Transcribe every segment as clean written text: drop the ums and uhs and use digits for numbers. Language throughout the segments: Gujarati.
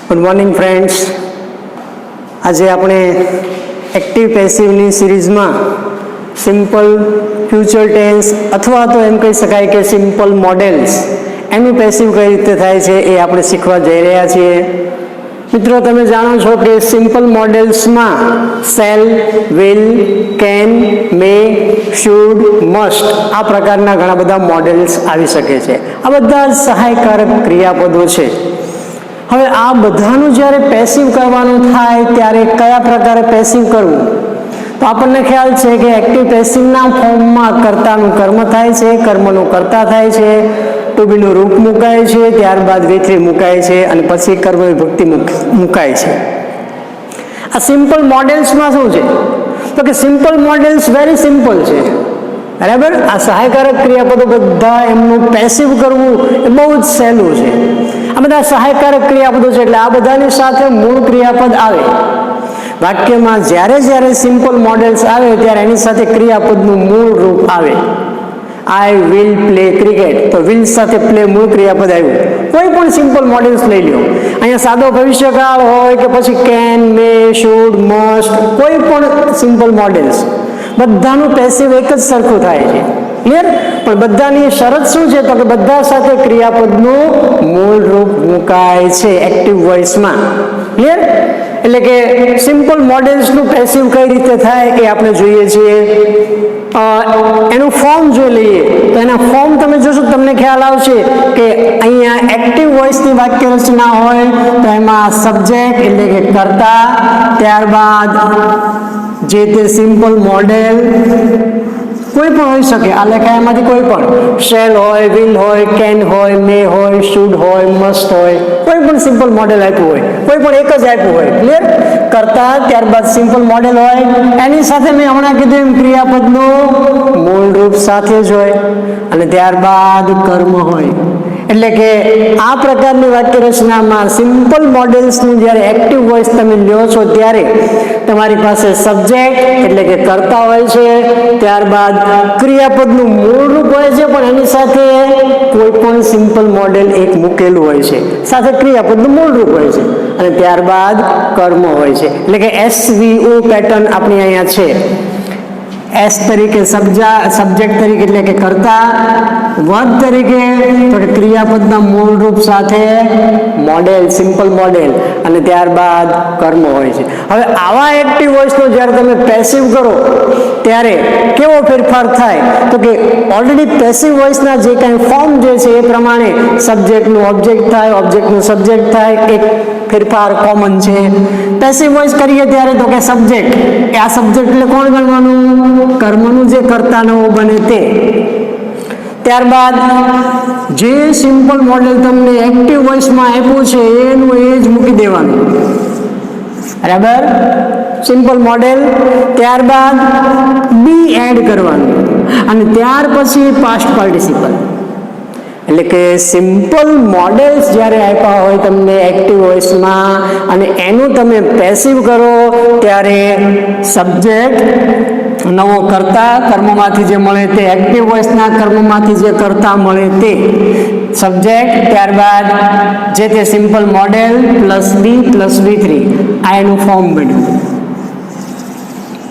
Good morning friends. આજે આપણે એક્ટિવ પેસિવની સિરીઝમાં સિમ્પલ ફ્યુચર ટેન્સ અથવા તો એમ કહી શકાય કે સિમ્પલ મોડેલ્સ એનું પેસિવ કઈ રીતે થાય છે એ આપણે શીખવા જઈ રહ્યા છીએ. મિત્રો, તમે જાણો છો કે સિમ્પલ મોડેલ્સમાં shall, will, can, may, should, must આ પ્રકારના ઘણા બધા મોડેલ્સ આવી શકે છે. આ બધા સહાયકારક ક્રિયાપદો છે. હવે આ બધાનું જ્યારે પેસિવ કરવાનું થાય ત્યારે કયા પ્રકારે પેસિવ કરવું, તો આપણને ખ્યાલ છે કે એક્ટિવ પેસિવના ફોર્મમાં કર્તાનું કર્મ થાય છે, કર્મનું કર્તા થાય છે, ટુ બીનું રૂપ મુકાય છે, ત્યારબાદ V3 મુકાય છે અને પછી કર્મ વિભક્તિ મુકાય છે. આ સિમ્પલ મોડેલ્સમાં શું છે તો કે સિમ્પલ મોડેલ્સ વેરી સિમ્પલ છે, બરાબર. આ સહાયકારક ક્રિયાપદો બધા એમનું પેસિવ કરવું એ બહુ જ સહેલું છે. આ બધા સહાયકારક ક્રિયાપદો છે એટલે આ બધાની સાથે મૂળ ક્રિયાપદ આવે વાક્યમાં. જ્યારે સિમ્પલ મોડેલ્સ આવે ત્યારે એની સાથે ક્રિયાપદનું મૂળ રૂપ આવે. આઈ વિલ પ્લે ક્રિકેટ, તો વિલ સાથે પ્લે મૂળ ક્રિયાપદ આવ્યું. કોઈ પણ સિમ્પલ મોડેલ્સ લઈ લો, અહીંયા સાદો ભવિષ્યકાળ હોય કે પછી કેન, મે, શુડ, મસ્ટ, કોઈ પણ સિમ્પલ મોડેલ્સ બધાનું પેસિવ એક જ સરખું થાય છે. ક્લિયર? પણ બધાની શરત શું છે તો કે બધા સાથે ક્રિયાપદનું મૂળ રૂપ મુકાય છે એક્ટિવ વોઇસમાં. ક્લિયર? એટલે કે સિમ્પલ મોડેલ્સનું પેસિવ કઈ રીતે થાય એ આપણે જોઈએ છીએ. એનું ફોર્મ જોઈ લઈએ તો એના ફોર્મ તમે જોશો તમને ખ્યાલ આવશે કે અહીંયા એક્ટિવ વોઇસની વાક્ય રચના હોય તો એમાં સબ્જેક્ટ એટલે કે કર્તા, ત્યારબાદ જે તે સિમ્પલ મોડેલ કોઈ પણ હોઈ શકે. આ લેખાયામાંથી કોઈ પણ શેલ હોય, વિલ હોય, કેન હોય, મે હોય, શુડ હોય, મસ્ટ હોય, કોઈ પણ સિમ્પલ મોડેલ આપ્યું હોય, કોઈ પણ એક જ આપ્યું હોય. ક્લિયર? કરતા ત્યારબાદ સિમ્પલ મોડેલ હોય, એની સાથે મેં હમણાં કીધું એમ ક્રિયાપદનું મૂળ રૂપ સાથે જ હોય અને ત્યારબાદ કર્મ હોય. એટલે કે આ પ્રકારની વાક્ય રચનામાં સિમ્પલ મોડેલ્સનું જ્યારે એક્ટિવ વોઇસ તમે લ્યો છો ત્યારે તમારી પાસે સબ્જેક્ટ એટલે કે કર્તા હોય છે, ત્યારબાદ ક્રિયાપદનું મૂળ રૂપ હોય છે પણ એની સાથે કોઈ પણ સિમ્પલ મોડેલ એક મૂકેલું હોય છે, સાથે ક્રિયાપદનું મૂળ રૂપ હોય છે અને ત્યારબાદ કર્મ હોય છે. એટલે કે SVO પેટર્ન આપણી અહીંયા છે. એસ તરીકે સબ્જેક્ટ તરીકે એટલે કે કર્તા, વર્બ તરીકે તો કે ક્રિયાપદના મૂળ રૂપ સાથે મોડેલ, સિમ્પલ મોડેલ અને ત્યારબાદ કર્મ હોય છે. હવે આવા એક્ટિવ વોઇસનો જ્યારે તમે પેસિવ કરો ત્યારે કેવો ફેરફાર થાય તો કે ઓલરેડી પેસિવ વોઇસના જે કાંઈ ફોર્મ જે છે એ પ્રમાણે સબ્જેક્ટનું ઓબ્જેક્ટ થાય, ઓબ્જેક્ટનું સબ્જેક્ટ થાય. એક ફેરફાર કોમન છે. પેસિવ વોઇસ કરીએ ત્યારે તો કે સબ્જેક્ટ, આ સબ્જેક્ટ એટલે કોણ ગણવાનું? કર્મનું જે કર્તા નવો બને તે. ત્યારબાદ જે સિમ્પલ મોડેલ તમને એક્ટિવ વોઇસમાં આપ્યું છે એનું એ જ મૂકી દેવાનું, બરાબર. સિમ્પલ મોડેલ, ત્યારબાદ બી એડ કરવાનું અને ત્યાર પછી પાસ્ટ પાર્ટિસિપલ. એટલે કે સિમ્પલ મોડેલ્સ જ્યારે આપ્યા હોય તમને એક્ટિવ વોઇસમાં અને એનું તમે પેસિવ કરો ત્યારે સબ્જેક્ટ, નવો કર્તા, કર્મમાંથી જે મળે તે, એક્ટિવ વોઇસના કર્મમાંથી જે કર્તા મળે તે સબ્જેક્ટ, ત્યારબાદ જે તે simple model plus be plus V3 આ એનું ફોર્મ બન્યું,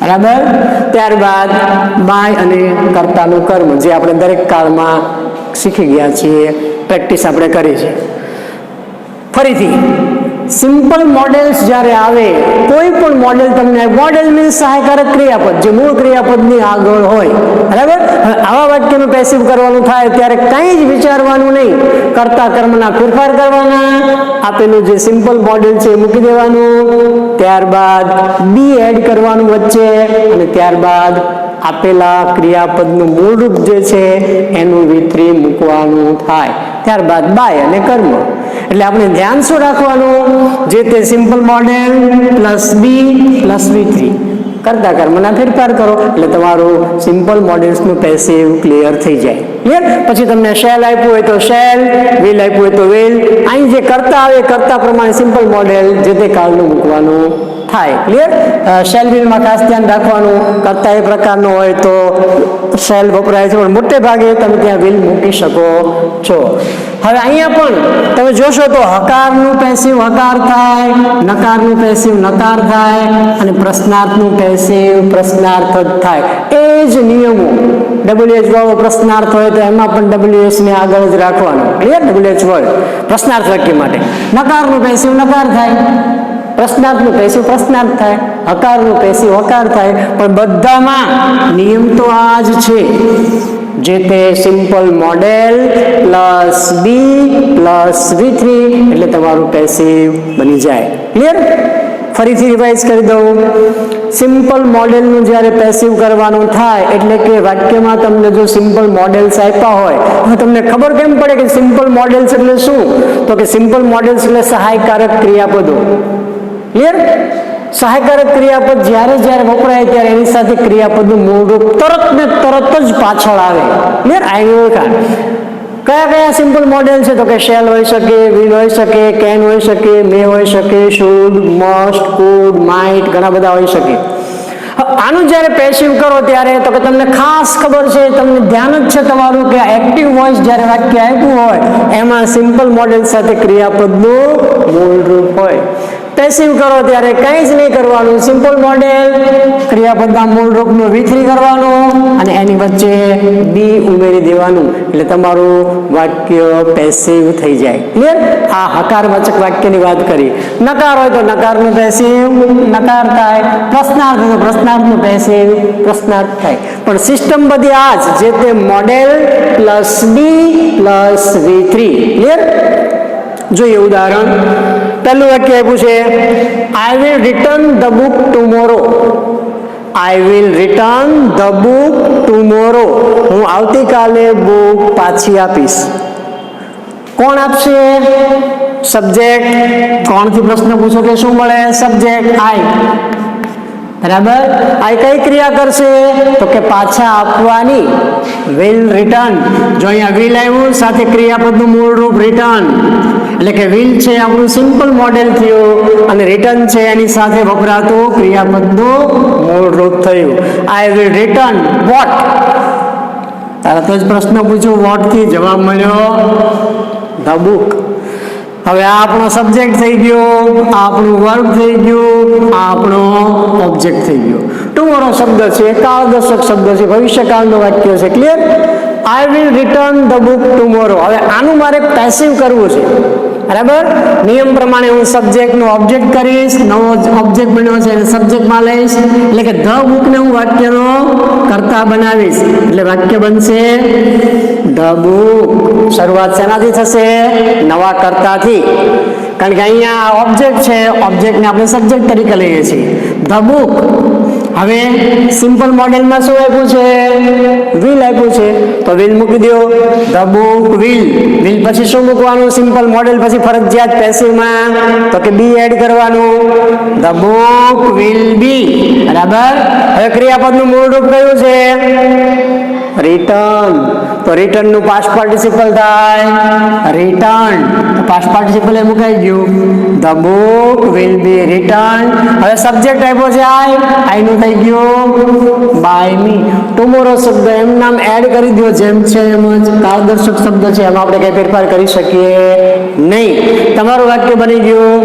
બરાબર. ત્યારબાદ બાય અને કર્તાનું કર્મ જે આપણે દરેક કાળમાં શીખી ગયા છીએ, પ્રેક્ટિસ આપણે કરી છે. ફરીથી સિમ્પલ મોડેલ્સ જ્યારે આવે, કોઈ પણ મોડેલ તમને, મોડેલ મીન્સ સહાયકારક ક્રિયાપદ જે મૂળ ક્રિયાપદની આગળ હોય, બરાબર. આવા વાક્યનું પેસિવ કરવાનું થાય ત્યારે કંઈ જ વિચારવાનું નહીં, કર્તા કર્મના ફેરફાર કરવાના, આપેલું જે સિમ્પલ મોડેલ છે એ મૂકી દેવાનું, ત્યારબાદ બી એડ કરવાનું વચ્ચે અને ત્યારબાદ આપેલા ક્રિયાપદનું મૂળ રૂપ જે છે એનું V3 મૂકવાનું થાય, ત્યારબાદ બાય અને કર્મ. એટલે આપણે ધ્યાન શું રાખવાનું? જે તે simple model plus be plus V3 કરતા કર્મના ફેરફાર કરો એટલે તમારું સિમ્પલ મોડેલ્સનું પેસિવ ક્લિયર થઈ જાય. ક્લિયર? પછી તમને શેલ આપ્યું હોય તો શેલ, વિલ આપ્યું હોય તો વિલ. અહીં જે કરતા આવે કર્તા પ્રમાણે સિમ્પલ મોડેલ જે તે કાળનું મૂકવાનું થાય. ક્લિયર? શેલ વિલમાં ખાસ ધ્યાન રાખવાનું, કરતા એ પ્રકારનો હોય તો શેલ વપરાય છે, પણ મોટે ભાગે તમે ત્યાં વિલ મૂકી શકો છો. હવે અહીંયા પણ તમે જોશો તો હકારનું પેસિવ હકાર થાય, નકારનું પેસિવ નકાર થાય અને પ્રશ્નાર્થનું પેસિવ પ્રશ્નાર્થ જ થાય. એ જ નિયમો WH વાળો પ્રશ્નાર્થ હોય તો એમાં પણ WH ને આગળ જ રાખવાનો. ક્લિયર? WH વર્ડ પ્રશ્નાર્થ વાક્ય માટે. નકારનું પેસિવ નકાર થાય, પ્રશ્નાર્થનું પેસિવ પ્રશ્નાર્થ થાય, હકારનું પેસિવ હકાર થાય, પણ બધામાં નિયમ તો આ જ છે. જે તે simple model plus be plus V3 એટલે તમારું પેસિવ બની જાય. ક્લિયર? ફરીથી રિવાઇઝ કરી દઉં. સિમ્પલ મોડેલનું જ્યારે પેસિવ કરવાનું થાય એટલે કે વાક્યમાં તમને જો સિમ્પલ મોડેલ્સ આપ્યા હોય તો તમને ખબર કેમ પડે કે સિમ્પલ મોડેલ્સ એટલે શું? તો કે સિમ્પલ મોડેલ્સ એટલે સહાયકારક ક્રિયાપદો. ક્લિયર? સહાયકારક ક્રિયાપદ જ્યારે જ્યારે વપરાય ત્યારે એની સાથે ક્રિયાપદનું મૂળરૂપ તરત ને તરત જ પાછળ આવે. ક્લિયર? કયા કયા સિમ્પલ મોડેલ છે? તો કે શેલ હોઈ શકે, વિલ હોઈ શકે, કેન હોઈ શકે, મે હોઈ શકે, શુડ, મસ્ટ, કુડ, માઇટ, ઘણા બધા હોઈ શકે. આનું જ્યારે પેસિવ કરો ત્યારે તો કે તમને ખાસ ખબર છે, તમને ધ્યાન જ છે તમારું કે એક્ટિવ વોઇસ જ્યારે વાક્ય આપ્યું હોય એમાં સિમ્પલ મોડેલ સાથે ક્રિયાપદનું મૂળરૂપ હોય. પેસિવ કરો ત્યારે કંઈ જ નહીં કરવાનું, સિમ્પલ મોડેલ ક્રિયાપદના મૂળરૂપનું V3 કરવાનું અને એની વચ્ચે બી ઉમેરી દેવાનું એટલે તમારું વાક્ય પેસિવ થઈ જાય. ક્લિયર? આ હકારવાચક વાક્યની વાત કરી. નકાર હોય તો નકારનું પેસિવ નકાર થાય, પ્રશ્નાર્થ હોય તો પ્રશ્નાર્થનું પેસિવ પ્રશ્નાર્થ થાય. પણ સિસ્ટમ બધી આ જ, જે તે model plus be plus V3. Clear? જોઈએ ઉદાહરણ. પહેલું વાક્ય આપ્યું છે, આઈ will return the book tomorrow. I will return the book tomorrow. હું આવતીકાલે બુક પાછી આપીશ. કોણ આપશે? સબ્જેક્ટ. કોણથી પ્રશ્ન પૂછો કે શું મળે? સબ્જેક્ટ આઈ. બરાબર? આ કઈ ક્રિયા કરશે? તો કે પાછા આપવાની. Will return. જો અહીંયા વિલ આવ્યું સાથે ક્રિયાપદનું મૂળરૂપ રિટર્ન એટલે કે વિલ છે આપણું સિમ્પલ મોડેલ થયું અને રિટર્ન છે એની સાથે વપરાતું ક્રિયાપદનું મૂળરૂપ થયું. I will return what. તરત જ પ્રશ્ન પૂછ્યો, વોટ થી જવાબ મળ્યો ધ બુક. હવે આ આપણો સબ્જેક્ટ થઈ ગયો, આ આપણું વર્બ થઈ ગયું, આ આપણો ઓબ્જેક્ટ થઈ ગયો. ટુમોરો શબ્દ છે, કાળદર્શક શબ્દ છે, ભવિષ્યકાળનું વાક્ય છે. Clear? I will return the book tomorrow. હવે આનું મારે પેસિવ કરવું છે. બરાબર? નિયમ પ્રમાણે હું સબ્જેક્ટનો ઓબ્જેક્ટ કરીશ, નવો ઓબ્જેક્ટ બન્યો છે એને સબ્જેક્ટમાં લઈશ એટલે કે ધ બુકને હું વાક્યનો કર્તા બનાવીશ એટલે વાક્ય બનશે ધ બુક. શરૂઆત શેનાથી થશે? નવા કર્તાથી. કારણ કે અહીંયા ઓબ્જેક્ટ છે, ઓબ્જેક્ટને આપણે સબ્જેક્ટ તરીકે લઈએ છીએ. The book. હવે સિમ્પલ મોડેલમાં શું આપ્યું છે? વિલ આપ્યું છે તો વિલ મૂકી દો. The book will. વિલ પછી શું મૂકવાનું? સિમ્પલ મોડેલ પછી ફરજિયાત પેસિવમાં તો કે બી એડ કરવાનું. ધ બુક વિલ બી. બરાબર? હવે ક્રિયાપદનું મૂળરૂપ કયું છે? રિટર્ન. તો રિટર્ન નું પાસ્ટ પાર્ટિસિપલ થાય રિટર્ન. પાસ્ટ પાર્ટિસિપલ એ મુકાઈ ગયું. The book will be return. હવે સબ્જેક્ટ આપ્યો છે આઈ નું થઈ ગયું બાય મી. ટુમોરો શબ્દ એમ નામ એડ કરી દો જેમ છે એમ જ. કાળદર્શક શબ્દ છે એમાં આપણે કઈ ફેરફાર કરી શકીએ નહીં. તમારું વાક્ય બની ગયું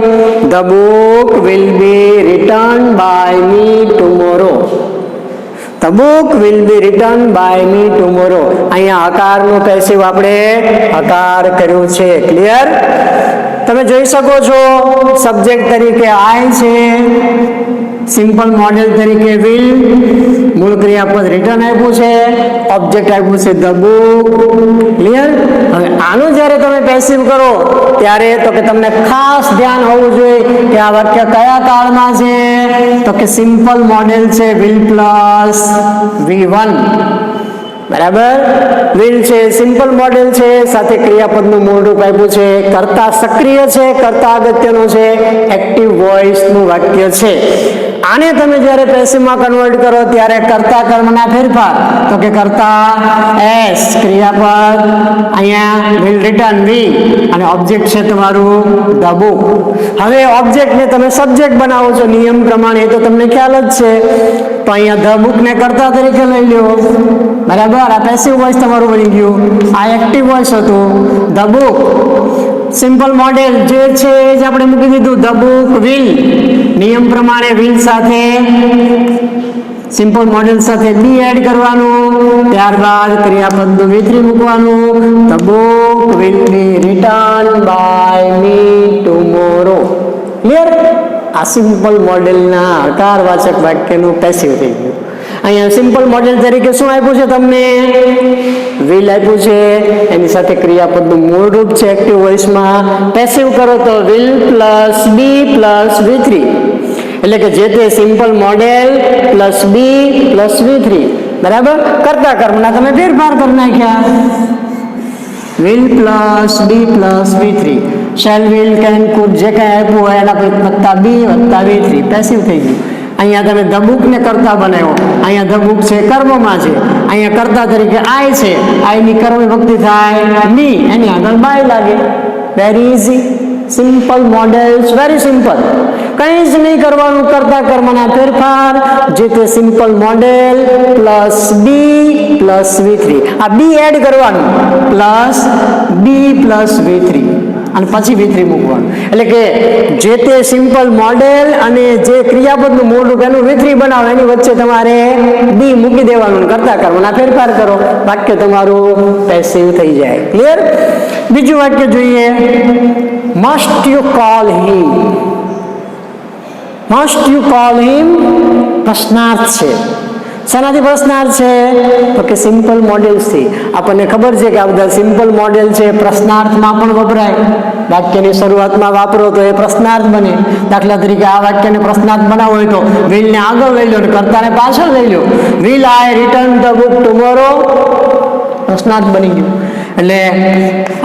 the book will be return by me tomorrow. The book will be returned by me tomorrow. અહીંયા હકારનું પેસિવ આપણે હકાર કર્યું છે. ક્લિયર? તમે જોઈ શકો છો સબ્જેક્ટ તરીકે આઈ છે, સિમ્પલ મોડેલ તરીકે વિલ, મૂળ ક્રિયાપદ રિટર્ન આપ્યું છે, ઓબ્જેક્ટ આપ્યું છે ધ બુક. ક્લિયર? હવે આનું જ્યારે તમે પેસિવ કરો ત્યારે તો કે તમને ખાસ ધ્યાન હોવું જોઈએ કે આ વાક્ય કયા કાળમાં છે? તો કે સિમ્પલ મોડેલ છે વિલ પ્લસ V1. બરાબર? વિલ છે, સિમ્પલ મોડેલ છે, સાથે ક્રિયાપદનું મૂળરૂપ આપ્યું છે, કર્તા સક્રિય છે, કર્તા અગત્યનો છે, એક્ટિવ વોઇસ નું વાક્ય છે. આને તમે જ્યારે પેસિવમાં કન્વર્ટ કરો ત્યારે કર્તા કર્મના ફેરફાર, તો કે કર્તા એસ, ક્રિયાપદ અહીંયા વિલ રિટર્ન વી, અને ઓબ્જેક્ટ છે તમારું ધ બુક. હવે ઓબ્જેક્ટને તમે સબ્જેક્ટ બનાવો છો નિયમ પ્રમાણે, એ તો તમને ખ્યાલ જ છે. તો અહીંયા ધ બુકને કર્તા તરીકે લઈ લો, બરાબર. આ પેસિવ વોઇસ તમારું બની ગયું, આ એક્ટિવ વોઇસ હતું. ધ બુક સિમ્પલ મોડેલ જે છે એ જ આપણે મૂકી દીધું, ધ બુક વિલ, નિયમ પ્રમાણે વિલ સાથે સિમ્પલ મોડેલ સાથે બી એડ કરવાનું, ત્યારબાદ ક્રિયાપદનું V3 મૂકવાનું. The book will be return by me tomorrow. Clear? આ સિમ્પલ મોડેલના હકારવાચક વાક્યનું પેસિવ થઈ ગયું. અહીંયા સિમ્પલ મોડેલ તરીકે શું આપ્યું છે તમને? વિલ આપ્યું છે, એની સાથે ક્રિયાપદનું મૂળ રૂપ છે એક્ટિવ વોઇસમાં. પેસિવ કરો તો will plus be plus V3, એટલે કે જે તે simple model plus be plus V3, બરાબર. કર્તા કર્મના તમે ફેરફાર કરી નાખ્યા, will plus be plus V3, shall will can could જે કાંઈ આપ્યું હોય એના પર વત્તા બી વત્તા V3, પેસિવ થઈ ગયું. અહીંયા તમે ધ બુકને કર્તા બનાવ્યો, અહીંયા ધ બુક છે કર્મમાં છે, અહીંયા કર્તા તરીકે આય છે, આયની કર્મ વિભક્તિ થાય મી, એની આગળ બાય લાગે. Very easy, simple models, very simple. કંઈ જ નહીં કરવાનું, કર્તા કર્મના ફેરફાર, જે તે simple model plus be plus V3, આ બી એડ કરવાનું, પ્લસ બી પ્લસ V3, અને પછી V3 મૂકવાનું. એટલે કે જે તે સિમ્પલ મોડેલ અને જે ક્રિયાપદનું મૂળ રૂપ એનું V3 બનાવો, એની વચ્ચે તમારે બી મૂકી દેવાનું, કર્તા કર્મના ફેરફાર કરો, વાક્ય તમારું પેસિવ થઈ જાય. ક્લિયર? બીજું વાક્ય જોઈએ, must you call him. Must you call હિમ પ્રશ્નાર્થ છે. શેનાથી પ્રશ્નાર્થ છે? તો કે સિમ્પલ મોડેલ્સથી. આપણને ખબર છે કે આ બધા સિમ્પલ મોડેલ છે પ્રશ્નાર્થમાં પણ વપરાય. વાક્યની શરૂઆતમાં વાપરો તો એ પ્રશ્નાર્થ બને. દાખલા તરીકે આ વાક્યને પ્રશ્નાર્થ બનાવવો હોય તો વિલને આગળ લઈ લો અને કર્તાને પાછળ લઈ લો. Will I return the book tomorrow, પ્રશ્નાર્થ બની ગયું. એટલે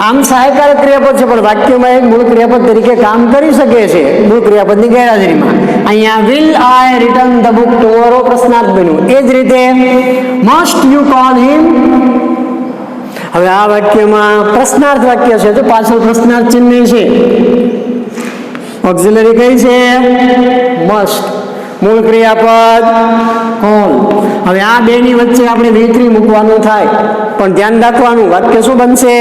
આમ સહાયકારક ક્રિયાપદ છે પણ વાક્યમાં એક મૂળ ક્રિયાપદ તરીકે કામ કરી શકે છે મૂળ ક્રિયાપદની ગેરહાજરીમાં. અહીંયા will I return the book tomorrow પ્રશ્નાર્થ બન્યું. એ જ રીતે મસ્ટ યુ કોલ હિમ. હવે આ વાક્યમાં પ્રશ્નાર્થ વાક્ય છે તો પાછળ પ્રશ્નાર્થ ચિહ્ન છે. ઓક્ઝિલરી કઈ છે? મસ્ટ. મૂળ ક્રિયાપદ કોલ. હવે આ બેની વચ્ચે આપણે V3 મૂકવાનું થાય, પણ ધ્યાન રાખવાનું વાક્ય શું બનશે?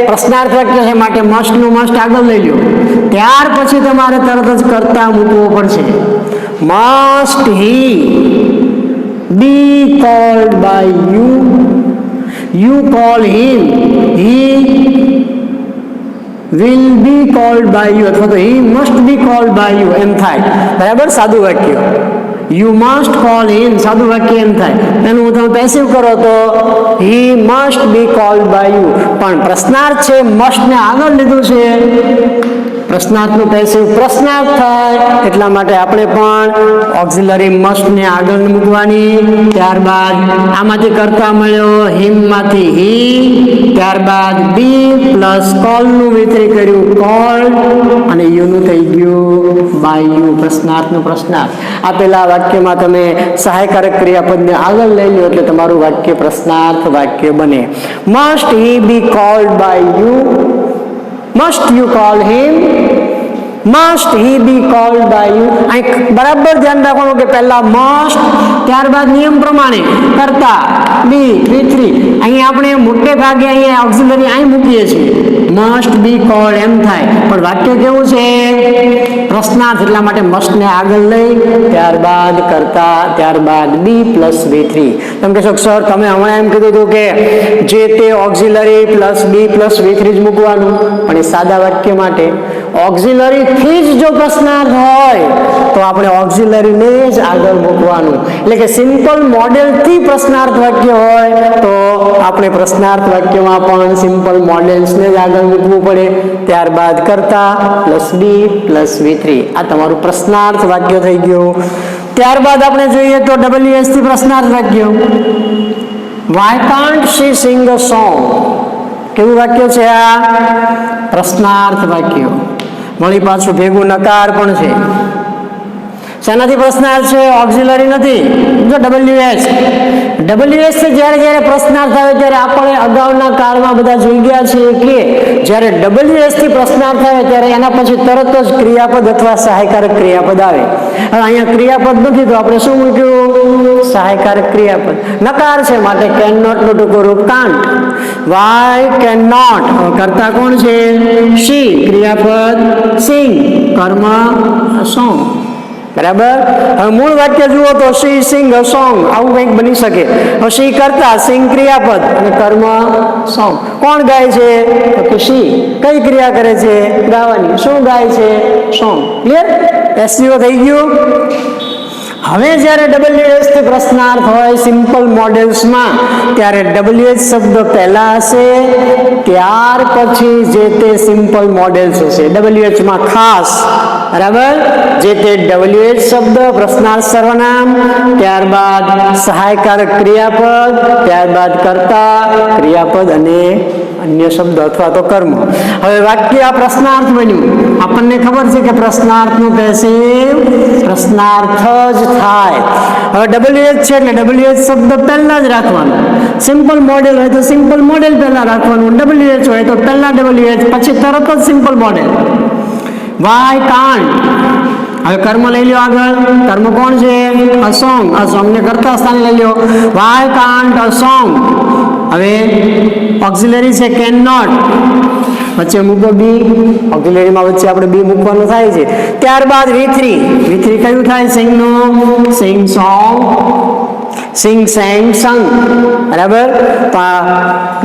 પ્રશ્નાર્થ વાક્ય છે માટે મસ્ટ નું મસ્ટ આગળ લઈ લો. ત્યાર પછી તમારે તરત જ કર્તા મૂકવો પડશે. Must he be called by you. You call him, he will be called by you, અથવા તો he must be called by you એમ થાય. બરાબર? સાદું વાક્ય you must call him, સાદું વાક્ય એમ થાય. એનું તમે પેસિવ કરો તો he must be called by you. પણ પ્રશ્નાર્થ છે, must ને આગળ લીધું છે, પ્રશ્નાર્થનું પેસિવ પ્રશ્નાર્થ થાય, એટલા માટે આપણે પણ ઓક્ઝિલરી મસ્ટ ને આગળ મૂકવાની. ત્યારબાદ આમાંથી કર્તા મળ્યો, હિમ માંથી હી, ત્યારબાદ બી પ્લસ કોલ નું V3 કર્યું કોલ, અને યુ નું થઈ ગયું બાય યુ, પ્રશ્નાર્થનું પ્રશ્નાર્થ. આપેલા વાક્યમાં તમે સહાયકારક ક્રિયાપદને આગળ લઈ લો એટલે તમારું વાક્ય પ્રશ્નાર્થ વાક્ય બને. Must he be called by you, must you call him, must he be called by you. અહીં બરાબર ધ્યાન રાખવાનું કે પહેલા must, ત્યારબાદ નિયમ પ્રમાણે કર્તા બી V3. અહીં આપણે મોટે ભાગે અહીંયા ઓક્ઝિલરી અહીં મૂકીએ છીએ, must be called એમ થાય, પણ વાક્ય કેવું છે? પ્રશ્નાર્થ, એટલા માટે must ને આગળ લઈ ત્યારબાદ કર્તા, ત્યારબાદ બી પ્લસ V3. તમે કહેશો સર તમે હમણાં એમ કીધું હતું કે જે તે auxiliary plus be plus V3 જ મૂકવાનું, પણ એ સાદા વાક્ય માટે ઓક્ઝિલરી થી જ જો પ્રશ્નાર્થ હોય તો આપણે ઓક્ઝિલરીને જ આગળ મૂકવાનું. એટલે કે સિમ્પલ મોડેલ થી પ્રશ્નાર્થ વાક્ય હોય તો આપણે પ્રશ્નાર્થ વાક્યમાં પણ સિમ્પલ મોડેલ્સને જ આગળ મૂકવું પડે. ત્યારબાદ કર્તા પ્લસ બી પ્લસ V3. આ તમારું પ્રશ્નાર્થ વાક્ય થઈ ગયું. ત્યારબાદ આપણે જોઈએ તો WS થી પ્રશ્નાર્થ વાક્ય. Why can't she sing a song? કેવું વાક્ય છે આ? પ્રશ્નાર્થ વાક્ય. વળી પાછું ભેગું નકાર પણ છે. શેનાથી પ્રશ્નાર્થ છે? ઓક્ઝિલરી નથી. જો WH થી જ્યારે પ્રશ્નાર્થ આવે ત્યારે આપણે અગાઉના કાળમાં બધા જોઈ ગયા છીએ કે જ્યારે WH થી પ્રશ્નાર્થ આવે ત્યારે એના પછી તરત જ ક્રિયાપદ અથવા સહાયકારક ક્રિયાપદ આવે. હવે અહીંયા ક્રિયાપદ નથી તો આપણે શું મૂક્યું? સહાયકારક ક્રિયાપદ. નકાર છે માટે કેન નોટ નું ટૂંકું રૂપ કાન્ટ. વાય કેન નોટ, કર્તા કોણ છે? શી. ક્રિયાપદ સિંગ, કર્મ સોંગ. બરાબર. હવે મૂળ વાક્ય જુઓ તો શી સિંગ અ સોંગ, આવું કંઈક બની શકે. હવે શી કર્તા, સિંગ ક્રિયાપદ અને કર્મ સોંગ. કોણ ગાય છે? તો કે શી. કઈ ક્રિયા કરે છે? ગાવાની. શું ગાય છે? સોંગ. ક્લિયર? એસસીઓ થઈ ગયું. હવે જ્યારે WH થી પ્રશ્નાર્થ હોય સિમ્પલ મોડેલ્સમાં ત્યારે WH શબ્દ પહેલા હશે, ત્યાર પછી જે તે સિમ્પલ મોડેલ્સ હશે. WH માં ખાસ, બરાબર, જે તે WH શબ્દ પ્રશ્નાર્થ સર્વનામ, ત્યારબાદ સહાયકારક ક્રિયાપદ, ત્યારબાદ કર્તા ક્રિયાપદ અને અન્ય શબ્દ અથવા તો કર્મ. હવે વાક્ય આ પ્રશ્નાર્થ બન્યું. આપણને ખબર છે કે પ્રશ્નાર્થનું પેસિવ પ્રશ્નાર્થ જ થાય. હવે WH છે એટલે WH શબ્દ પહેલા જ રાખવાનો. સિમ્પલ મોડેલ હોય તો સિમ્પલ મોડેલ પહેલા રાખવાનું. WH હોય તો પહેલા WH પછી તરત જ સિમ્પલ મોડેલ. Y can't. હવે કર્મ લઈ લો આગળ. કર્મ કોણ છે? A song. આ સોંગ ને કરતા સ્થાને લઈ લો. Why can't a song. હવે ઓક્ઝિલરી છે કેન નોટ, વચ્ચે મૂકો બી. ઓક્ઝિલરીમાં વચ્ચે આપણે બી મૂકવાનું થાય છે. ત્યારબાદ V3 કયું થાય? સિંગ નું. સિંગ સોંગ, સિંગ સેંગ સંગ. બરાબર.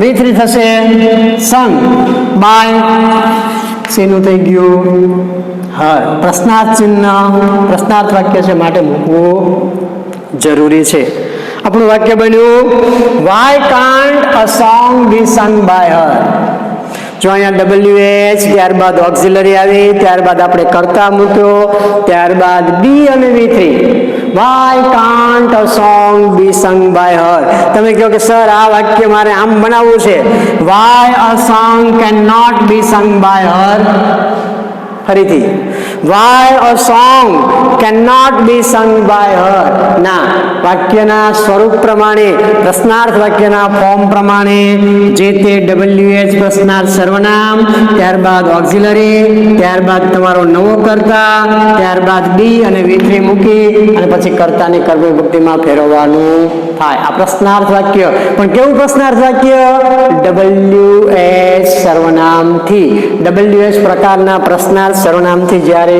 V3 થશે સંગ. બાય શેનું થઈ ગયું? હા, પ્રશ્નાર્થ ચિહ્ન પ્રશ્નાર્થ વાક્ય છે માટે મૂકવું જરૂરી છે. આપણું વાક્ય બન્યું why can't a song be sung by હર. જો અહીંયા WH, ત્યારબાદ ઓક્ઝિલરી આવી, ત્યારબાદ આપણે કર્તા મૂક્યો, ત્યારબાદ બી અને V3. Why can't a song be sung by હર. તમે કહો કે સર આ વાક્ય મારે આમ બનાવવું છે, why a song can not be sung by her. ફરીથી, why a song can not be sung by હર. ના, વાક્યના સ્વરૂપ પ્રમાણે, પ્રશ્નાર્થ વાક્યના ફોર્મ પ્રમાણે જે તે WH પ્રશ્નાર્થ સર્વનામ, ત્યારબાદ ઓક્ઝિલરી, ત્યારબાદ તમારો નવો કર્તા, ત્યારબાદ બી અને V3 મૂકી અને પછી કર્તાની કર્મ વિભક્તિમાં ફેરવવાનું થાય. આ પ્રશ્નાર્થ વાક્ય. પણ કેવું પ્રશ્નાર્થ વાક્ય? WH સર્વનામથી. WH પ્રકારના પ્રશ્નાર્થ સર્વનામથી જ્યારે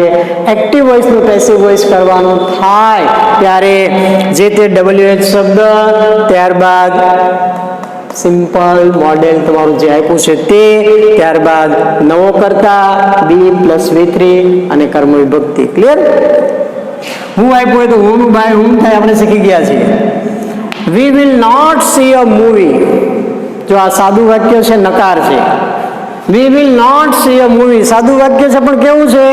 એક્ટિવ વોઇસનું પેસિવ વોઇસ કરવાનું થાય ત્યારે જે તે WH શબ્દ, ત્યારબાદ સિમ્પલ મોડેલ તમારું જે આપ્યું છે તે, ત્યારબાદ નવો કર્તા બી પ્લસ V3 અને કર્મ વિભક્તિ. ક્લિયર? હું આપ્યું હોય તો હું બાય હું થાય આપણે શીખી ગયા છીએ. We will not see a movie. જો આ સાદું વાક્ય છે, નકાર છે. We will not see a movie સાદું વાક્ય છે પણ કેવું છે?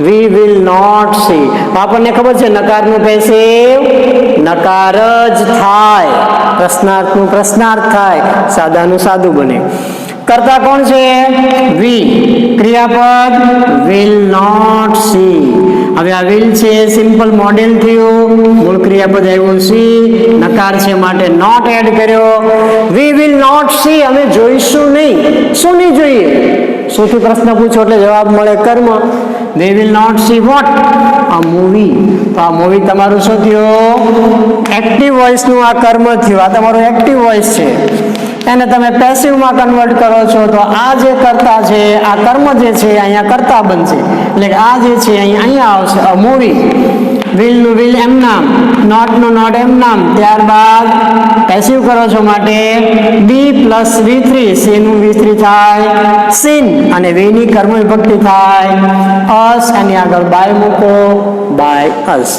We will not see. આપણને ખબર છે નકારનું પેસિવ નકાર જ થાય, પ્રશ્નાર્થનું પ્રશ્નાર્થ થાય, સાદાનું સાદું બને. કર્તા કોણ છે? વી. ક્રિયાપદ will not see. હવે આ will છે સિમ્પલ મોડેલ થયું, મૂળ ક્રિયાપદ આવ્યું સી, નકાર છે માટે નોટ એડ કર્યો. we will not see, અમે જોઈશું નહીં. શું નહીં જોઈએ? શુંથી પ્રશ્ન પૂછો એટલે જવાબ મળે કર્મ. they will not see what? a movie. તો આ મૂવી તમારું શું થયું? એક્ટિવ વોઇસ નું આ કર્મ થયું. આ તમારું એક્ટિવ વોઇસ છે, એને તમે પેસિવમાં કન્વર્ટ કરો છો તો આ જે કર્તા છે, આ કર્મ જે છે અહીંયા કર્તા બનશે. એટલે આ જે છે અહીંયા આવશે અ મૂવી. વિલ નું વિલ એમ નામ, નોટ નું નોટ એમ નામ, ત્યારબાદ પેસિવ કરો છો માટે બી પ્લસ V3, સી નું V3 થાય સીન અને વી ની કર્મ વિભક્તિ થાય અસ, એની આગળ બાય મૂકો, by us.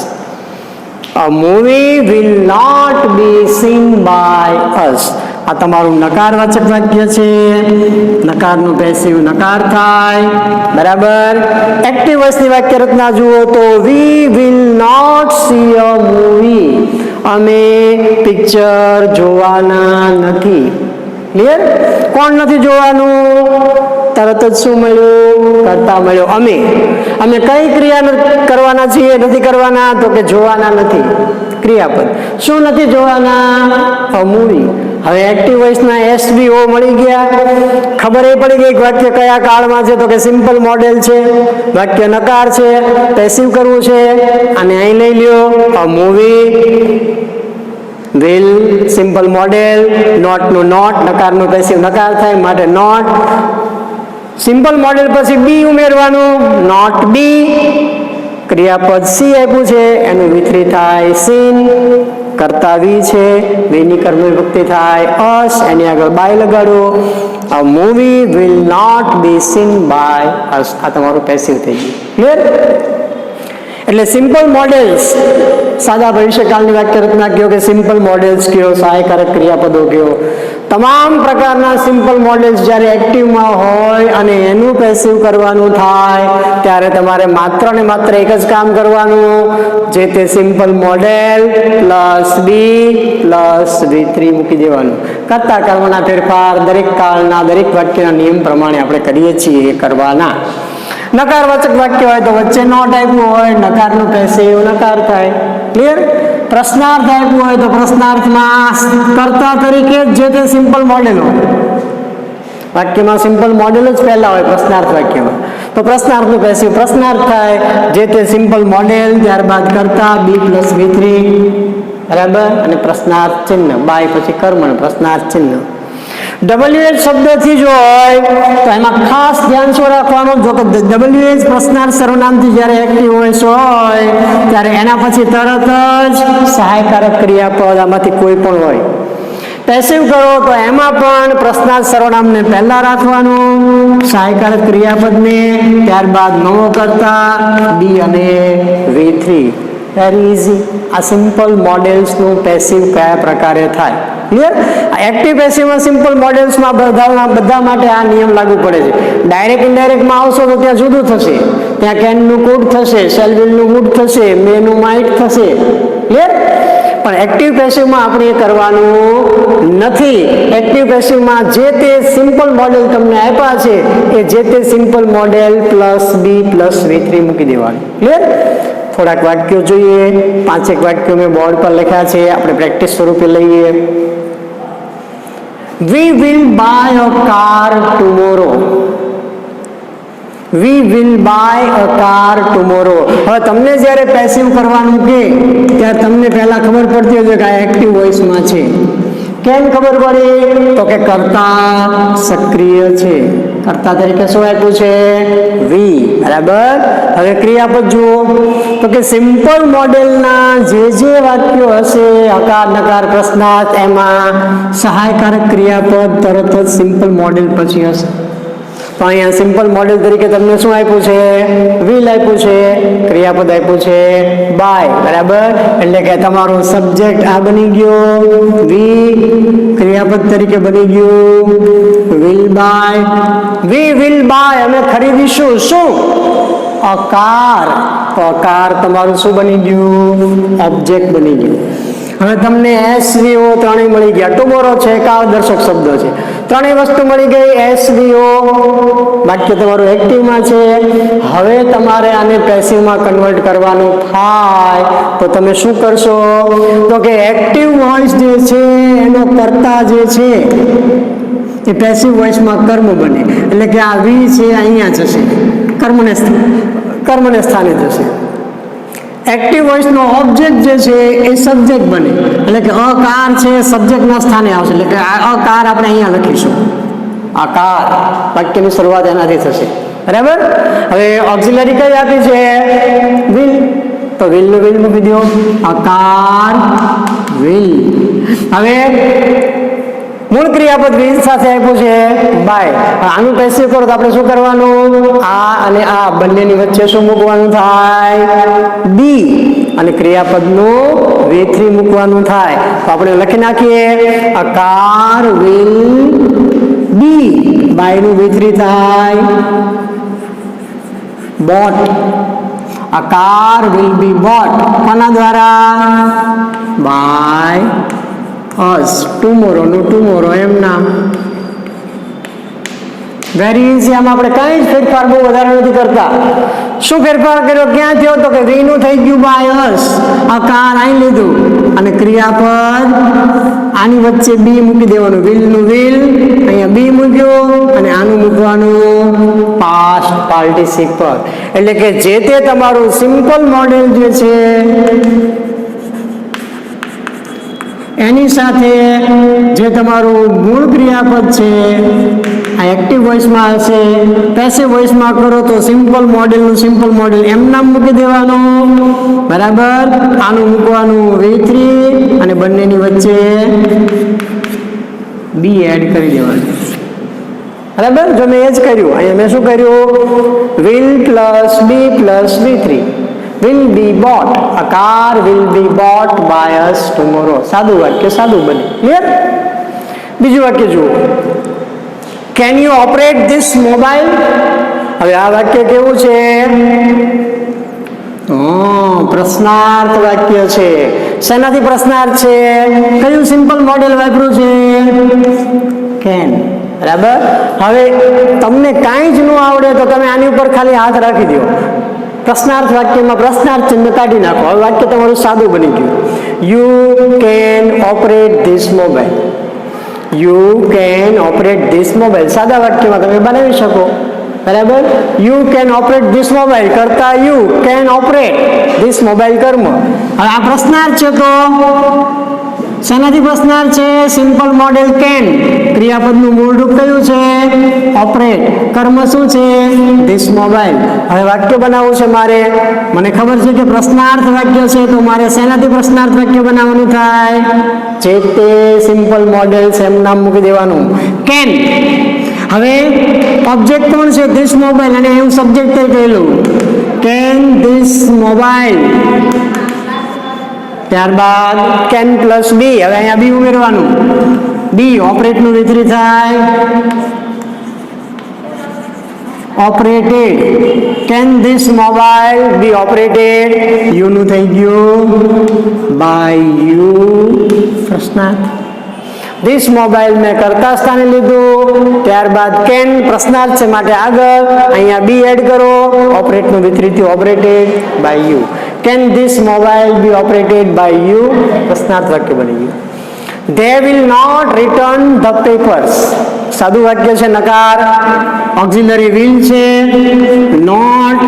A movie will not be seen by us. આ તમારું નકારવાચક વાક્ય છે, નકારનું પેસિવ નકાર થાય. બરાબર. એક્ટિવ વોઇસની વાક્ય રચના જુઓ તો we will not see a movie. અમે પિક્ચર જોવાના નથી. ક્લિયર? કોણ નથી જોવાનું? તરત જ શું મળ્યું? કર્તા મળ્યો. અમે કઈ ક્રિયા કરવાના છીએ, નથી કરવાના? તો કે જોવાના નથી. ક્રિયાપદ શું નથી જોવાના? મૂવી. હવે એક્ટિવ વોઇસના એસવીઓ મળી ગયા. ખબર એ પડી ગઈ કે વાક્ય કયા કાળમાં છે, તો કે સિમ્પલ મોડેલ છે, વાક્ય નકાર છે, પેસિવ કરવું છે. અને અહીં લઈ લ્યો a movie, will simple model, not નું નોટ, નકાર નું પેસિવ નકાર થાય માટે નોટ. સિમ્પલ મોડેલ પછી બી ઉમેરવાનું, નોટ બી. ક્રિયાપદ સી આપ્યું છે એનું વિતરી થાય સીન. કર્તા વી છે, વીની કર્મ વિભક્તિ થાય અસ, એની આગળ બાય લગાડો. A movie will not be seen by us. આ તમારું પેસિવ થઈ ગયું. ક્લિયર? એટલે સિમ્પલ મોડેલ્સ, સાદા ભવિષ્યકાળની વાક્ય રચના કયો કે સિમ્પલ મોડેલ્સ કયો, સહાયકારક ક્રિયાપદો કયો, તમામ પ્રકારના સિમ્પલ મોડેલ્સ જ્યારે એક્ટિવમાં હોય અને એનું પેસિવ કરવાનું થાય ત્યારે તમારે માત્ર ને માત્ર એક જ કામ કરવાનું, જે તે simple model plus be plus V3 મૂકી દેવાનું. કરતા કર્મના ફેરફાર દરેક કાળના દરેક વાક્યના નિયમ પ્રમાણે આપણે કરીએ છીએ એ કરવાના. નકારવાચક વાક્ય હોય તો વચ્ચે નોટ આપ્યું હોય, નકારનું પેસિવ નકાર થાય. ક્લિયર? પ્રશ્નાર્થ આપ્યું હોય તો પ્રશ્નાર્થમાં કર્તા તરીકે જે તે સિમ્પલ મોડેલ હોય. વાક્યમાં સિમ્પલ મોડેલ જ પહેલા હોય પ્રશ્નાર્થ વાક્યમાં, તો પ્રશ્નાર્થનું પેસિવ પ્રશ્નાર્થ થાય, જે તે સિમ્પલ મોડેલ, ત્યારબાદ કર્તા બી પ્લસ V3, બરાબર, અને પ્રશ્નાર્થ ચિહ્ન, બાય પછી કર્મ, પ્રશ્નાર્થ ચિહ્ન. WH શબ્દથી જો હોય તો એમાં ખાસ ધ્યાન શું રાખવાનું, જો કે WH પ્રશ્નાર્થ સર્વનામથી જ્યારે એક્ટિવ વોઇસ હોય ત્યારે એના પછી તરત જ સહાયકારક ક્રિયાપદ આમાંથી કોઈ પણ હોય. પેસિવ કરો તો એમાં પણ પ્રશ્નાર્થ સર્વનામને પહેલા રાખવાનું, સહાયકારક ક્રિયાપદને, ત્યારબાદ નવો કર્તા બી અને V3. Very easy. આ સિમ્પલ મોડેલ્સનું પેસિવ કયા પ્રકારે થાય? ક્લિયર? એક્ટિવ પેસિવમાં સિમ્પલ મોડેલ્સમાં બધા માટે આ નિયમ લાગુ પડે છે. ડાયરેક્ટ ઇનડાયરેક્ટમાં આવશો તો ત્યાં જુદું થશે. ત્યાં કેનનું કુડ થશે, શેલ વિલનું વુડ થશે, મેનું માઇટ થશે. ક્લિયર? પણ એક્ટિવ પેસિવમાં આપણે એ કરવાનું નથી. એક્ટિવ પેસિવમાં જે તે સિમ્પલ મોડેલ તમને આપ્યા છે એ જે તે simple model plus be plus V3 મૂકી દેવાનું. ક્લિયર? થોડાક વાક્યો જોઈએ. 5 વાક્યો મેં બોર્ડ પર લખ્યા છે, આપણે પ્રેક્ટિસ સ્વરૂપે લઈએ. We will buy a car tomorrow. We will buy a car tomorrow. હવે તમને જ્યારે પેસિવ કરવાનું કે ત્યારે તમને પહેલા ખબર પડતી હોય કે આ એક્ટિવ વોઇસમાં છે. કેમ ખબર પડી? તો કે કર્તા સક્રિય છે. કર્તા તરીકે શું આપ્યું છે? વી. બરાબર. હવે ક્રિયાપદ જુઓ તો કે સિમ્પલ મોડેલના જે વાક્યો હશે, હકાર નકાર પ્રશ્નાર્થ, એમાં સહાયકારક ક્રિયાપદ તરત જ સિમ્પલ મોડેલ પછી હશે. તો અહીંયા સિમ્પલ મોડેલ તરીકે તમને શું આપ્યું છે? વિલ આપ્યું છે, ક્રિયાપદ આપ્યું છે બાય. બરાબર. એટલે કે તમારો સબ્જેક્ટ આ બની ગયો વી, ક્રિયાપદ તરીકે બની ગયું will buy. We will buy, અમે ખરીદીશું શું? A car. તો અ કાર તમારું શું બની ગયું? ઓબ્જેક્ટ બની ગયું. હવે તમને એસવીઓ ત્રણેય મળી ગયા. ટુમોરો છે, કાળ દર્શક શબ્દ છે, ત્રણેય વસ્તુ મળી ગઈ. એસવીઓ વાક્ય તમારું એક્ટિવમાં છે. હવે તમારે આને પેસિવમાં કન્વર્ટ કરવાનું થાય તો તમે શું કરશો? તો કે એક્ટિવ વોઇસ જે છે એનો કર્તા જે છે એ પેસિવ વોઇસમાં કર્મ બને. એટલે કે આ વી છે અહીંયા જશે, કર્મને સ્થાને જશે. એક્ટિવ વોઇસનો ઓબ્જેક્ટ જે છે એ સબ્જેક્ટ બને. એટલે કે અ કાર છે સબ્જેક્ટના સ્થાને આવશે. એટલે કે આ અ કાર આપણે અહીંયા લખીશું, આ કાર. વાક્યની શરૂઆત એનાથી થશે. બરાબર. હવે ઓક્સિલરી કઈ આપી છે? વિલ. તો વિલ નું વિલ મૂકી દો. આ કાર વિલ. હવે મૂળ ક્રિયાપદ વિલ સાથે આપ્યું છે બાય. આનું પેસિવ કરો તો આપણે શું કરવાનું? આ અને આ બંનેની વચ્ચે શું મૂકવાનું થાય? બી. અને ક્રિયાપદનું V3 મૂકવાનું થાય. તો આપણે લખી નાખીએ a car will be. By નું V3 થાય bought. a car will be bought. કોના દ્વારા? by us. ટુમોરો નું ટુમોરો એમ નામ. Very easy. આમાં આપણે કાંઈ જ ફેરફાર બહુ વધારે નથી કરતા. શું ફેરફાર કર્યો, ક્યાં થયો? તો કે વી નું થઈ ગયું બાય અસ. આ કાર અહીં લીધું અને ક્રિયાપદ આની વચ્ચે બી મૂકી દેવાનું. વિલ નું વિલ અહીંયા બી મૂક્યું અને આનું મૂકવાનું પાસ્ટ પાર્ટિસિપલ. એટલે કે જે તે તમારું સિમ્પલ મોડેલ જે છે એની સાથે જે તમારું મૂળ ક્રિયાપદ છે આ એક્ટિવ વોઇસમાં હશે. પેસિવ વોઇસમાં કરો તો સિમ્પલ મોડેલનું સિમ્પલ મોડેલ એમ નામ મૂકી દેવાનું, બરાબર. આનું મૂકવાનું V3 અને બંનેની વચ્ચે બી એડ કરી દેવાનું, બરાબર. જો મેં એ જ કર્યું. અહીંયા મેં શું કર્યું? will plus be plus V3 will be bought. A car will be bought by us tomorrow. સાદું વાક્ય સાદું બને. ક્લિયર? બીજું વાક્ય જુઓ. Can you operate this mobile? હવે આ વાક્ય કેવું છે? પ્રશ્નાર્થ વાક્ય છે. શેનાથી પ્રશ્નાર્થ છે? કયું સિમ્પલ મોડેલ વાપર્યું છે? કેન, બરાબર. હવે તમને કાંઈ જ ન આવડે તો તમે આની ઉપર ખાલી હાથ રાખી દો. પ્રશ્નાર્થ વાક્યમાં પ્રશ્નાર્થ ચિહ્ન કાઢી નાખો. હવે વાક્ય તમારું સાદું બની ગયું. You can operate this mobile. You can operate this mobile સાદા વાક્યમાં તમે બનાવી શકો, બરાબર. You can operate this mobile કરતા you can operate this mobile કર્મ. હવે આ પ્રશ્નાર્થ છે તો શેનાથી પ્રશ્નાર્થ છે? Simple model can. ક્રિયાપદનું મૂળ રૂપ કયું છે? ઓપરેટ. કર્મ શું છે? This mobile. હવે વાક્ય બનાવવું છે મારે. મને ખબર છે કે પ્રશ્નાર્થ વાક્ય છે તો મારે શેનાથી પ્રશ્નાર્થ વાક્ય બનાવવાનું થાય? જે તે સિમ્પલ મોડેલ એમ નામ મૂકી દેવાનું, કેન. હવે ઓબ્જેક્ટ કોણ છે? This mobile. અને એવું સબ્જેક્ટ થઈ ગયેલું કેન ધીસ મોબાઈલ. ત્યારબાદ કેન પ્લસ બી. હવે અહીંયા બી ઉમેરવાનું. બી ઓપરેટનું V3 થાય, operated. Can this mobile be operated. You નું થઈ ગયું બાય યુ. પ્રશ્નાર્થ. ધીસ મોબાઈલ મેં કરતા સ્થાને લીધું. ત્યારબાદ કેન પ્રશ્નાર્થ છે માટે આગળ અહીંયા બી એડ કરો. ઓપરેટનું V3 થી operated by you. Can this mobile be operated by you? પ્રશ્નાર્થ વાક્ય બની ગયું. They will not return the papers. સાદું વાક્ય છે, નકાર. ઓક્ઝિલરી will છે, not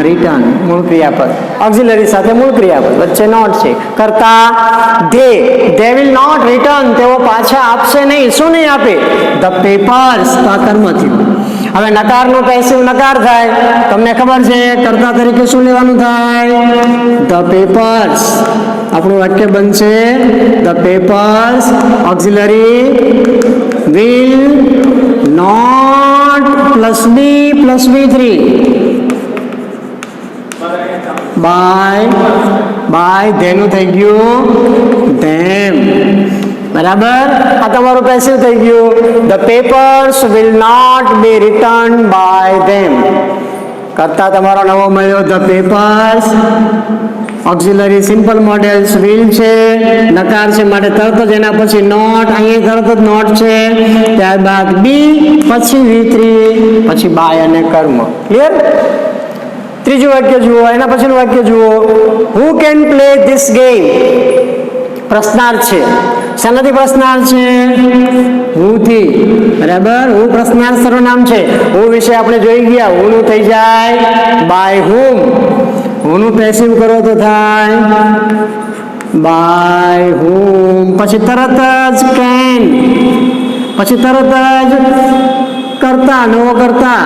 return મૂળ ક્રિયાપદ. ઓક્ઝિલરી સાથે મૂળ ક્રિયાપદ વચ્ચે not છે. કરતા they will not return. તેઓ પાછા આપશે નહીં. શું નહીં આપે? The papers. તો આ કર્મ થયું. હવે નકારનું પેસિવ નકાર થાય. તમને ખબર છે કર્તા તરીકે શું લેવાનું થાય? The papers. આપણું વાક્ય બનશે the papers auxiliary will not plus be plus V3 by ધેનું થઈ ગયું ધેમ, બરાબર. આ તમારું પેસિવ થઈ ગયું. The papers will not be return by them. કરતા તમારો નવો મળ્યો the papers. Auxiliary simple models will છે, નકાર છે માટે તરત જ એના પછી નોટ. અહીંયા તરત જ નોટ છે. ત્યારબાદ બી, પછી V3, પછી બાય અને કર્મ. ક્લિયર? ત્રીજું વાક્ય જુઓ. એના પછીનું વાક્ય જુઓ. Who can play this game. પ્રશ્નાર્થ છે. શેનાથી પ્રશ્નાર્થ છે? હું થી, બરાબર. હું પ્રશ્નાર્થ સર્વનામ છે. હું વિશે આપણે જોઈ ગયા. હું નું થઈ જાય બાય હુમ. હું નું પેસિવ કરો તો થાય બાય હુમ. પછી તરત જ કેન. પછી તરત જ કરતા, નવો કરતા.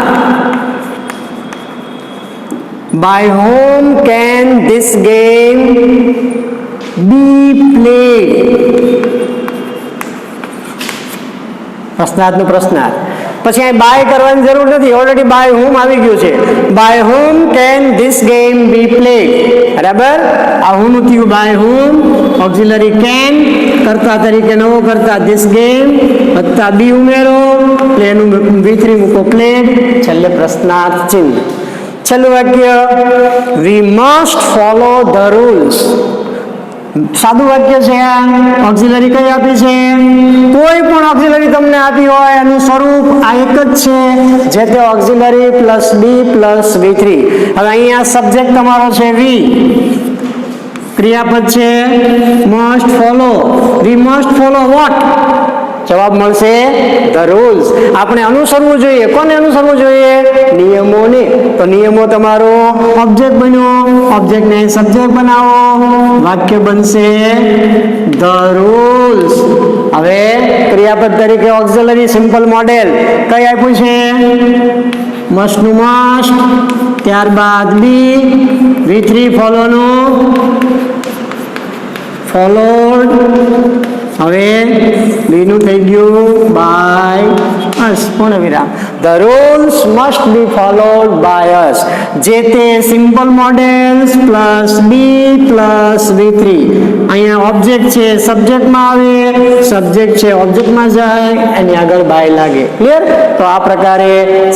By whom can this game be played. પ્રશ્નાર્થનો પ્રશ્નાર્થ. પછી અહીં બાય કરવાની જરૂર નથી. ઓલરેડી બાય હુમ આવી ગયું છે. By whom can this game be played. બરાબર. આ હુમ થયું બાય હુમ. ઓક્ઝિલરી કેન, કરતા તરીકે નવો કરતા ધીસ ગેમ, વત્તા બી ઉમેરો, પ્લેનું V3 મૂકો પ્લેડ, છેલ્લે પ્રશ્નાર્થ ચિહ્ન. છેલ્લું વાક્ય. વી મસ્ટ ફોલો ધ રૂલ્સ. સાદું વાક્ય છે આ. ઓક્સિલરી કઈ આપી છે? કોઈ પણ ઓક્સિલરી તમને આપી હોય એનું સ્વરૂપ આ એક જ છે, જે તે auxiliary plus be plus V3. હવે અહીંયા સબ્જેક્ટ તમારો છે વી, ક્રિયાપદ છે must follow. We must follow what? જવાબ મળશે ધ રૂલ્સ. આપણે અનુસરવું જોઈએ. કોને અનુસરવું જોઈએ? નિયમોને. તો નિયમો તમારો ઓબ્જેક્ટ બન્યો, ઓબ્જેક્ટને સબ્જેક્ટ બનાવો, વાક્ય બનશે ધ રૂલ્સ. હવે ક્રિયાપદ તરીકે ઓક્સિલરી સિમ્પલ મોડેલ કઈ આપ્યું છે? મસ્ટ નું મસ્ટ, ત્યારબાદ બી, V3 ફોલો નું ફોલોડ. હવે બી નું થઈ ગયું બાય અસ, પૂર્ણ વિરામ. The rules must be followed by us. જે તે simple models plus be plus V3. અહીંયા ઓબ્જેક્ટ છે સબ્જેક્ટમાં આવે, સબ્જેક્ટ છે ઓબ્જેક્ટમાં જાય, એની આગળ બાય લાગે. ક્લિયર? તો આ પ્રકારે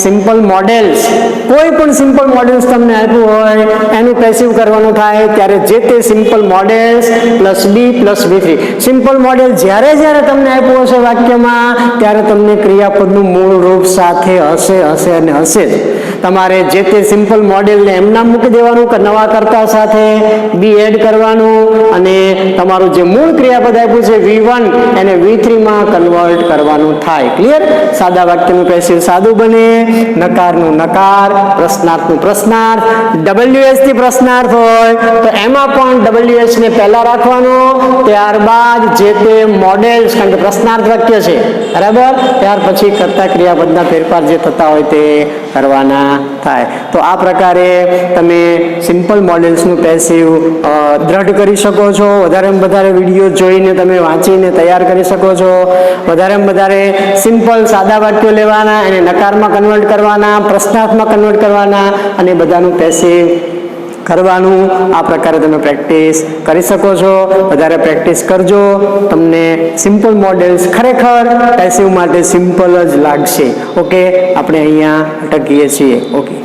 સિમ્પલ મોડેલ્સ, કોઈ પણ સિમ્પલ મોડેલ્સ તમને આપ્યું હોય એનું પેસિવ કરવાનું થાય ત્યારે જે તે simple models plus be plus V3. Simple model જ્યારે જ્યારે તમને આપ્યું હશે વાક્યમાં ત્યારે તમને ક્રિયાપદનું મૂળ રૂપ સાથે હશે હશે અને હશે જ. તમારે જે તે સિમ્પલ મોડેલને એમનામ મૂકી દેવાનું કે નવા કર્તા સાથે બી એડ કરવાનું અને તમારું જે મૂળ ક્રિયાપદ આપ્યું છે V1 એને V3 માં કન્વર્ટ કરવાનું થાય. ક્લિયર? સાદા વાક્યનું પેસિવ સાદું બને, નકારનું નકાર, પ્રશ્નાર્થનું પ્રશ્નાર્થ. WH થી પ્રશ્નાર્થ હોય તો એમાં પણ WH ને પહેલા રાખવાનો, ત્યારબાદ જે તે મોડેલ્સ, કારણ કે પ્રશ્નાર્થ વાક્ય છે બરાબર, ત્યાર પછી કર્તા ક્રિયાપદના ફેરફાર જે થતા હોય તે કરવાના થાય. તો આ પ્રકારે તમે સિમ્પલ મોડેલ્સનું પેસિવ દ્રઢ કરી શકો છો. વધારેમાં વધારે વિડીયો જોઈને તમે વાંચીને તૈયાર કરી શકો છો. વધારેમાં વધારે સિમ્પલ સાદા વાક્યો લેવાના, એને નકારમાં કન્વર્ટ કરવાના, પ્રશ્નાર્થમાં કન્વર્ટ કરવાના અને બધાનું પેસિવ કરવાનું. આ પ્રકારે તમે પ્રેક્ટિસ કરી શકો છો. વધારે પ્રેક્ટિસ કરજો, તમને સિમ્પલ મોડેલ્સ ખરેખર પેસિવ માટે સિમ્પલ જ લાગશે. ઓકે, આપણે અહીંયા અટકીએ છીએ. ઓકે.